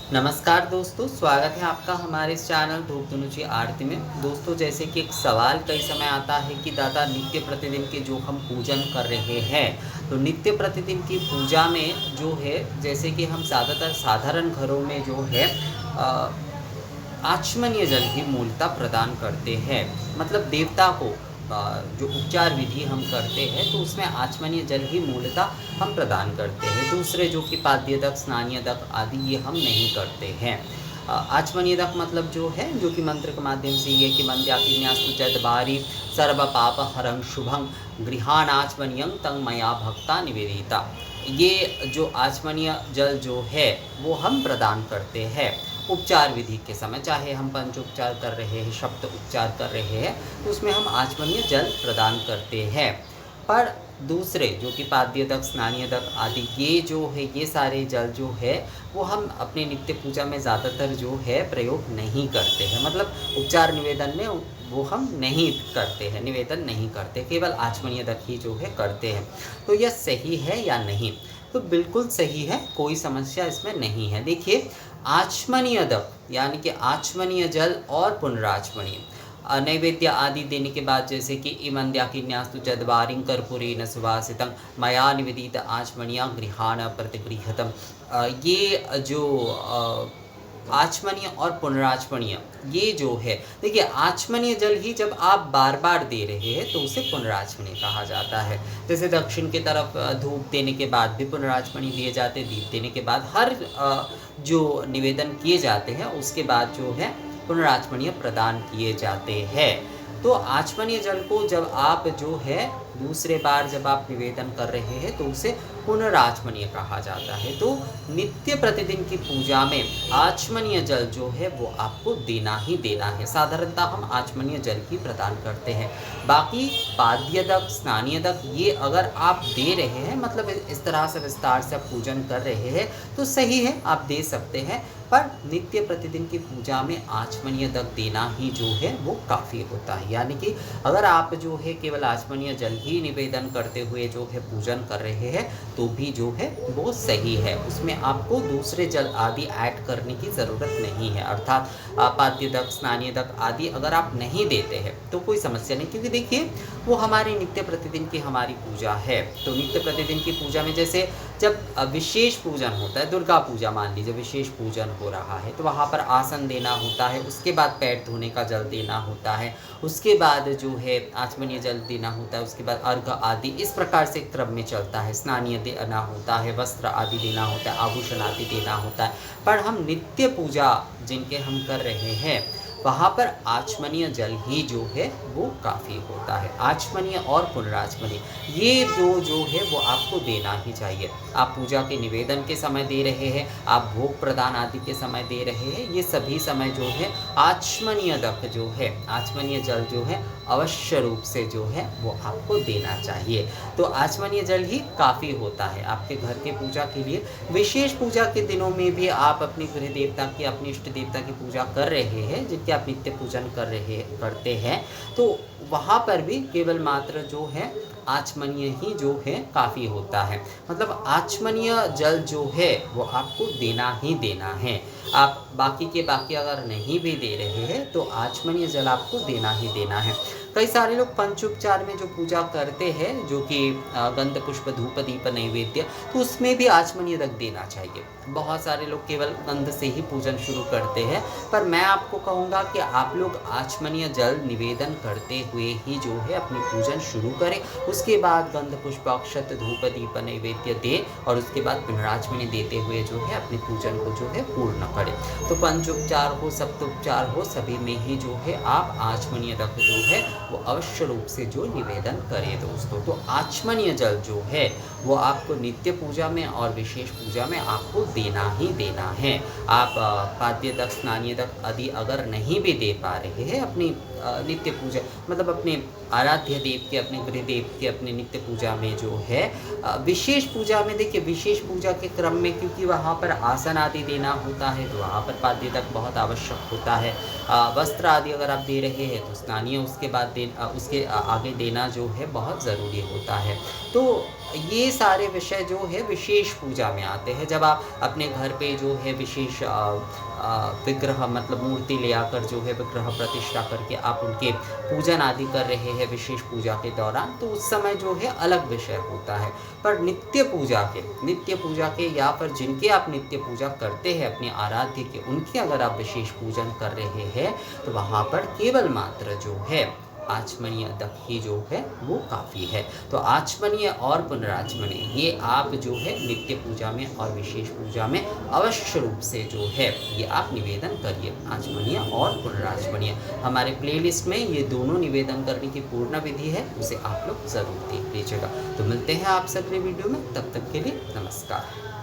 नमस्कार दोस्तों, स्वागत है आपका हमारे इस चैनल धूप धनुची आरती में। दोस्तों, जैसे कि एक सवाल कई समय आता है कि दादा नित्य प्रतिदिन के जो हम पूजन कर रहे हैं, तो नित्य प्रतिदिन की पूजा में जो है, जैसे कि हम ज़्यादातर साधारण घरों में जो है आचमनीय जल ही मूलतः प्रदान करते हैं। मतलब देवता को जो उपचार विधि हम करते हैं तो उसमें आचमनीय जल ही मूलतः हम प्रदान करते हैं। दूसरे जो कि पाद्यदक, स्नानीयदक आदि ये हम नहीं करते हैं। आचमनीयदक मतलब जो है, जो कि मंत्र के माध्यम से ये कि मंद्याकिन्यास्तु चैतबारी सर्व पाप हरं शुभं गृहाण आचमनीयं तं मया भक्ता निवेदिता। ये जो आचमनीय जल जो है वो हम प्रदान करते हैं उपचार विधि के समय, चाहे हम पंचोपचार कर रहे हैं, शब्द उपचार कर रहे हैं, तो उसमें हम आचमनीय जल प्रदान करते हैं। पर दूसरे जो कि पाद्यदक, स्नानीयदक आदि ये जो है, ये सारे जल जो है वो हम अपने नित्य पूजा में ज़्यादातर जो है प्रयोग नहीं करते हैं। मतलब उपचार निवेदन में वो हम नहीं करते हैं, निवेदन नहीं करते, केवल आचमनीयदक ही जो है करते हैं। तो यह सही है या नहीं? तो बिल्कुल सही है, कोई समस्या इसमें नहीं है। देखिए, आचमनीयदक यानी कि आचमनीय जल और पुनराचमनीय नैवेद्य आदि देने के बाद, जैसे कि इमंद्याकिन्यास्तु चद्वारिं कर्पूरेण सुवासितं मया निवेदित आचमनीय गृहाण प्रतिगृह्यतम। ये जो आचमनीय और पुनराचमनीय ये जो है, देखिए आचमनीय जल ही जब आप बार बार दे रहे हैं तो उसे पुनराचमनीय कहा जाता है। जैसे दक्षिण की तरफ धूप देने के बाद भी पुनराचमनीय दिए जाते, दीप देने के बाद हर जो निवेदन किए जाते हैं उसके बाद जो है पुनराचमनीय प्रदान किए जाते हैं। तो आचमनीय जल को जब आप जो है दूसरे बार जब आप निवेदन कर रहे हैं तो उसे पुनराचमनीय कहा जाता है। तो नित्य प्रतिदिन की पूजा में आचमनीय जल जो है वो आपको देना ही देना है। साधारणतः हम आचमनीय जल ही प्रदान करते हैं। बाकी पाद्यदक, स्नानीयदक ये अगर आप दे रहे हैं, मतलब इस तरह से विस्तार से आप पूजन कर रहे हैं तो सही है, आप दे सकते हैं। पर नित्य प्रतिदिन की पूजा में आचमनीय दक देना ही जो है वो काफ़ी होता है। यानी कि अगर आप जो है केवल आचमनीय जल ही निवेदन करते हुए जो है पूजन कर रहे हैं तो भी जो है वो सही है, उसमें आपको दूसरे जल आदि ऐड करने की ज़रूरत नहीं है। अर्थात पाद्यदक, स्नानीयदक आदि अगर आप नहीं देते हैं तो कोई समस्या नहीं, क्योंकि देखिए वो हमारी नित्य प्रतिदिन की हमारी पूजा है। तो नित्य प्रतिदिन की पूजा में जैसे जब विशेष पूजन होता है, दुर्गा पूजा मान लीजिए विशेष पूजन हो रहा है, तो वहाँ पर आसन देना होता है, उसके बाद पैर धोने का जल देना होता है, उसके बाद जो है आचमनीय जल देना होता है, उसके बाद अर्घ आदि, इस प्रकार से क्रम में चलता है। स्नानीय देना होता है, वस्त्र आदि देना होता है, आभूषण आदि देना होता है। पर हम नित्य पूजा जिनके हम कर रहे हैं वहाँ पर आचमनीय जल ही जो है वो काफ़ी होता है। आचमनीय और पुनराचमनीय ये दो जो है वो आपको देना ही चाहिए। आप पूजा के निवेदन के समय दे रहे हैं, आप भोग प्रदान आदि के समय दे रहे हैं, ये सभी समय जो है आचमनीय दक जो है, आचमनीय जल जो है अवश्य रूप से जो है वो आपको देना चाहिए। तो आचमनीय जल ही काफ़ी होता है आपके घर के पूजा के लिए। विशेष पूजा के दिनों में भी आप अपने गृह देवता की, अपने इष्ट देवता की पूजा कर रहे हैं, जिनके आप नित्य पूजन करते हैं, तो वहाँ पर भी केवल मात्र जो है आचमनीय ही जो है काफ़ी होता है। मतलब आचमनीय जल जो है वो आपको देना ही देना है। आप बाकी के बाकी अगर नहीं भी दे रहे हैं तो आचमनीय जल आपको देना ही देना है। कई सारे लोग पंचोपचार में जो पूजा करते हैं, जो कि गंध पुष्प धूप दीप नैवेद्य, तो उसमें भी आचमनीय रख देना चाहिए। बहुत सारे लोग केवल गंध से ही पूजन शुरू करते हैं, पर मैं आपको कहूँगा कि आप लोग आचमनीय जल निवेदन करते हुए ही जो है अपनी पूजन शुरू करें। उसके बाद गंध पुष्प अक्षत धूप दीप नैवेद्य दें और उसके बाद पुनराचमनीय देते हुए जो है अपने पूजन को जो है पूर्ण करें। तो पंचोपचार हो, सप्तोपचार हो, सभी में ही जो है आप आचमनीय रख जो है वो अवश्य रूप से जो निवेदन करें दोस्तों। तो आचमनीय जल जो है वो आपको नित्य पूजा में और विशेष पूजा में आपको देना ही देना है। आप पाद्यदक, स्नानीयदक आदि अगर नहीं भी दे पा रहे हैं अपनी नित्य पूजा, मतलब अपने आराध्य देव के, अपने गृह देव के, अपने नित्य पूजा में जो है विशेष पूजा में, देखिए विशेष पूजा के क्रम में क्योंकि वहाँ पर आसन आदि देना होता है तो वहाँ पर पाद्यदक बहुत आवश्यक होता है। वस्त्र आदि अगर आप दे रहे हैं तो स्नानीय उसके बाद उसके आगे देना जो है बहुत ज़रूरी होता है। तो ये सारे विषय जो है विशेष पूजा में आते हैं। जब आप अपने घर पे जो है विशेष विग्रह मतलब मूर्ति ले आकर जो है विग्रह प्रतिष्ठा करके आप उनके पूजन आदि कर रहे हैं विशेष पूजा के दौरान, तो उस समय जो है अलग विषय होता है। पर नित्य पूजा के या फिर जिनके आप नित्य पूजा करते हैं अपने आराध्य के, उनके अगर आप विशेष पूजन कर रहे हैं तो वहाँ पर केवल मात्र जो है आचमनीय दक ही जो है वो काफ़ी है। तो आचमनीय और पुनराचमनीय ये आप जो है नित्य पूजा में और विशेष पूजा में अवश्य रूप से जो है ये आप निवेदन करिए, आचमनीय और पुनराचमनीय। हमारे प्लेलिस्ट में ये दोनों निवेदन करने की पूर्ण विधि है, उसे आप लोग ज़रूर देख लीजिएगा। तो मिलते हैं आपसे अगले वीडियो में, तब तक के लिए नमस्कार।